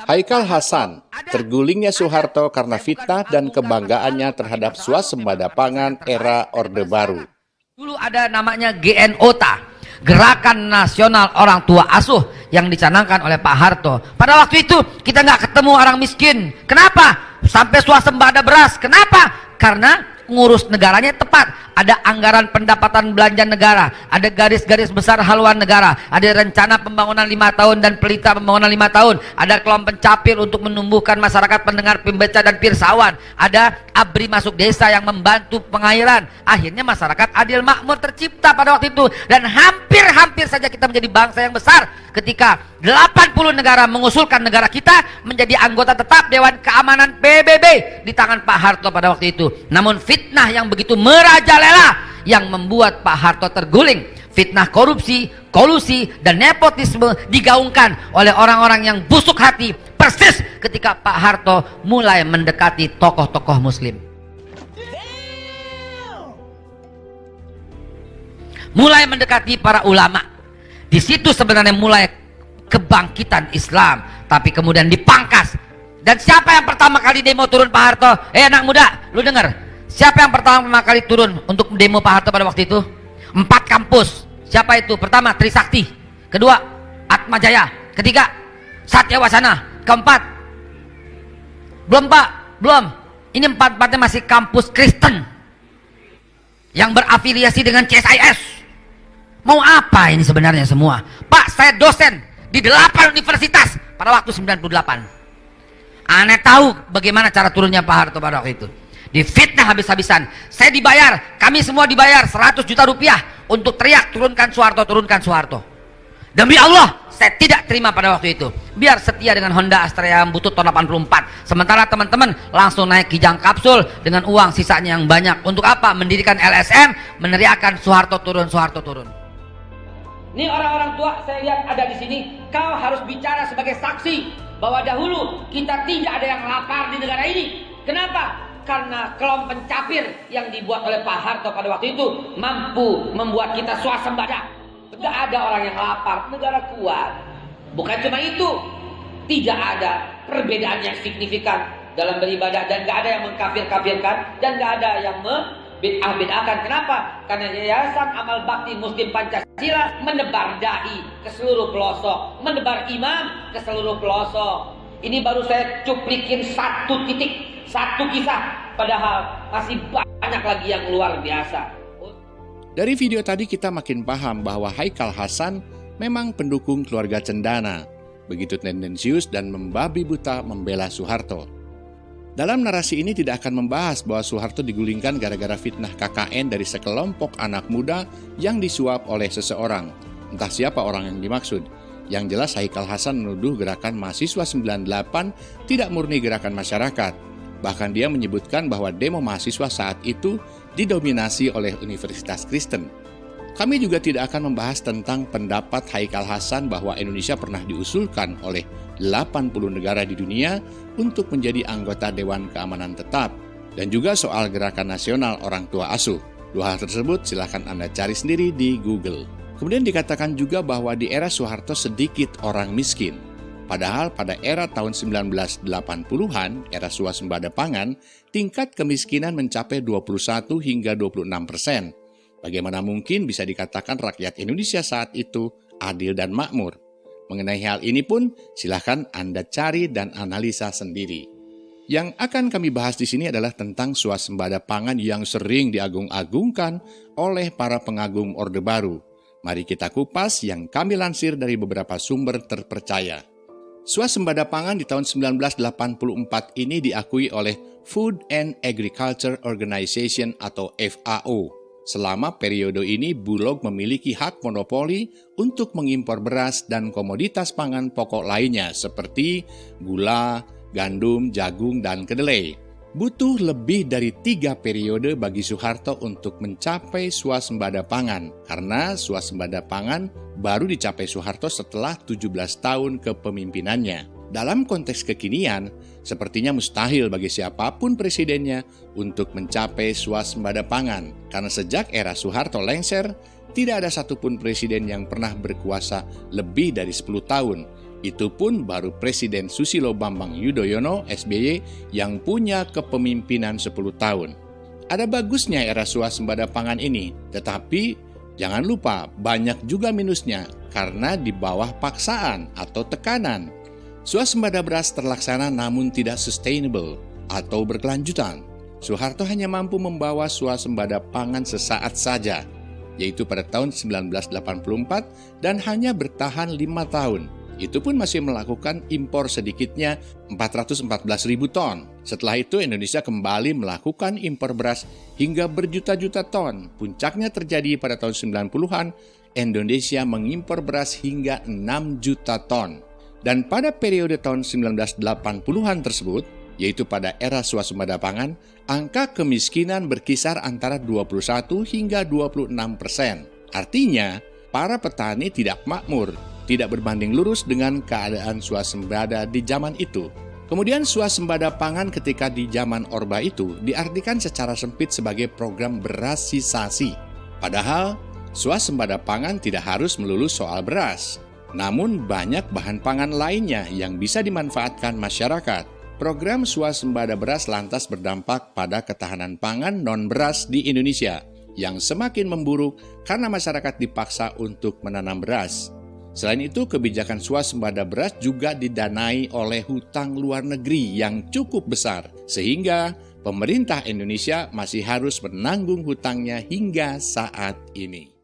Haikal Hasan, tergulingnya Soeharto karena fitnah dan kebanggaannya terhadap swasembada pangan era Orde Baru. Dulu ada namanya GNOTA, Gerakan Nasional Orang Tua Asuh, yang dicanangkan oleh Pak Harto. Pada waktu itu kita nggak ketemu orang miskin. Kenapa? Sampai swasembada beras. Kenapa? Karena ngurus negaranya tepat. Ada anggaran pendapatan belanja negara, ada garis-garis besar haluan negara, ada rencana pembangunan 5 tahun dan pelita pembangunan 5 tahun, ada kelompok pencapir untuk menumbuhkan masyarakat pendengar, pembaca dan pirsawan, ada ABRI masuk desa yang membantu pengairan. Akhirnya masyarakat adil makmur tercipta pada waktu itu, dan hampir saja kita menjadi bangsa yang besar ketika 80 negara mengusulkan negara kita menjadi anggota tetap Dewan Keamanan PBB di tangan Pak Harto pada waktu itu. Namun fitnah yang begitu merajalela yang membuat Pak Harto terguling. Fitnah korupsi, kolusi, dan nepotisme digaungkan oleh orang-orang yang busuk hati persis ketika Pak Harto mulai mendekati tokoh-tokoh muslim. Mulai mendekati para ulama. Di situ sebenarnya mulai kebangkitan Islam, tapi kemudian dipangkas. Dan siapa yang pertama kali demo turun Pak Harto? Anak muda, lu dengar. Siapa yang pertama kali turun untuk demo Pak Harto pada waktu itu? 4 kampus. Siapa itu? Pertama Trisakti, kedua Atmajaya, ketiga Satya Wacana, keempat belum Pak, belum. Ini 4-4-nya masih kampus Kristen yang berafiliasi dengan CSIS. Mau apa ini sebenarnya semua? Pak, saya dosen di 8 universitas pada waktu 98. Aneh tahu bagaimana cara turunnya Pak Harto pada waktu itu. Difitnah habis-habisan. Saya dibayar, kami semua dibayar 100 juta rupiah untuk teriak turunkan Soeharto, turunkan Soeharto. Demi Allah, saya tidak terima pada waktu itu. Biar setia dengan Honda Astrea Butut tahun 84. Sementara teman-teman langsung naik Kijang kapsul dengan uang sisanya yang banyak. Untuk apa? Mendirikan LSM, meneriakan Soeharto turun, Soeharto turun. Ini orang-orang tua saya lihat ada di sini. Kau harus bicara sebagai saksi bahwa dahulu kita tidak ada yang lapar di negara ini. Kenapa? Karena kelompok pencapir yang dibuat oleh Pak Harto pada waktu itu mampu membuat kita swasembada. Tidak ada orang yang lapar, negara kuat. Bukan cuma itu, tidak ada perbedaan yang signifikan dalam beribadah, dan gak ada yang mengkafir-kafirkan, dan gak ada yang membid'ah-bid'ahkan. Kenapa? Karena Yayasan Amal Bakti Muslim Pancasila menebar dai ke seluruh pelosok, menebar imam ke seluruh pelosok. Ini baru saya cuplikin 1 titik, 1 kisah, padahal masih banyak lagi yang luar biasa. Dari video tadi kita makin paham bahwa Haikal Hasan memang pendukung keluarga cendana, begitu tendensius dan membabi buta membela Soeharto. Dalam narasi ini tidak akan membahas bahwa Soeharto digulingkan gara-gara fitnah KKN dari sekelompok anak muda yang disuap oleh seseorang. Entah siapa orang yang dimaksud. Yang jelas Haikal Hasan menuduh gerakan mahasiswa 98 tidak murni gerakan masyarakat. Bahkan dia menyebutkan bahwa demo mahasiswa saat itu didominasi oleh Universitas Kristen. Kami juga tidak akan membahas tentang pendapat Haikal Hasan bahwa Indonesia pernah diusulkan oleh 80 negara di dunia untuk menjadi anggota Dewan Keamanan Tetap, dan juga soal Gerakan Nasional Orang Tua Asuh. 2 hal tersebut silahkan Anda cari sendiri di Google. Kemudian dikatakan juga bahwa di era Soeharto sedikit orang miskin. Padahal pada era tahun 1980-an, era swasembada pangan, tingkat kemiskinan mencapai 21 hingga 26%. Bagaimana mungkin bisa dikatakan rakyat Indonesia saat itu adil dan makmur? Mengenai hal ini pun silahkan Anda cari dan analisa sendiri. Yang akan kami bahas di sini adalah tentang swasembada pangan yang sering diagung-agungkan oleh para pengagum Orde Baru. Mari kita kupas yang kami lansir dari beberapa sumber terpercaya. Swasembada pangan di tahun 1984 ini diakui oleh Food and Agriculture Organization atau FAO. Selama periode ini, Bulog memiliki hak monopoli untuk mengimpor beras dan komoditas pangan pokok lainnya seperti gula, gandum, jagung, dan kedelai. Butuh lebih dari 3 periode bagi Soeharto untuk mencapai swasembada pangan, karena swasembada pangan baru dicapai Soeharto setelah 17 tahun kepemimpinannya. Dalam konteks kekinian, sepertinya mustahil bagi siapapun presidennya untuk mencapai swasembada pangan, karena sejak era Soeharto lengser, tidak ada satupun presiden yang pernah berkuasa lebih dari 10 tahun, Itu pun baru Presiden Susilo Bambang Yudhoyono (SBY) yang punya kepemimpinan 10 tahun. Ada bagusnya era swasembada pangan ini, tetapi jangan lupa banyak juga minusnya karena di bawah paksaan atau tekanan. Swasembada beras terlaksana namun tidak sustainable atau berkelanjutan. Soeharto hanya mampu membawa swasembada pangan sesaat saja, yaitu pada tahun 1984 dan hanya bertahan 5 tahun. Itu pun masih melakukan impor sedikitnya 414.000 ton. Setelah itu Indonesia kembali melakukan impor beras hingga berjuta-juta ton. Puncaknya terjadi pada tahun 90-an, Indonesia mengimpor beras hingga 6 juta ton. Dan pada periode tahun 1980-an tersebut, yaitu pada era swasembada pangan, angka kemiskinan berkisar antara 21 hingga 26%. Artinya, para petani tidak makmur, tidak berbanding lurus dengan keadaan swasembada di zaman itu. Kemudian swasembada pangan ketika di zaman Orba itu diartikan secara sempit sebagai program berasisasi. Padahal, swasembada pangan tidak harus melulu soal beras. Namun banyak bahan pangan lainnya yang bisa dimanfaatkan masyarakat. Program swasembada beras lantas berdampak pada ketahanan pangan non-beras di Indonesia yang semakin memburuk karena masyarakat dipaksa untuk menanam beras. Selain itu, kebijakan swasembada beras juga didanai oleh hutang luar negeri yang cukup besar, sehingga pemerintah Indonesia masih harus menanggung hutangnya hingga saat ini.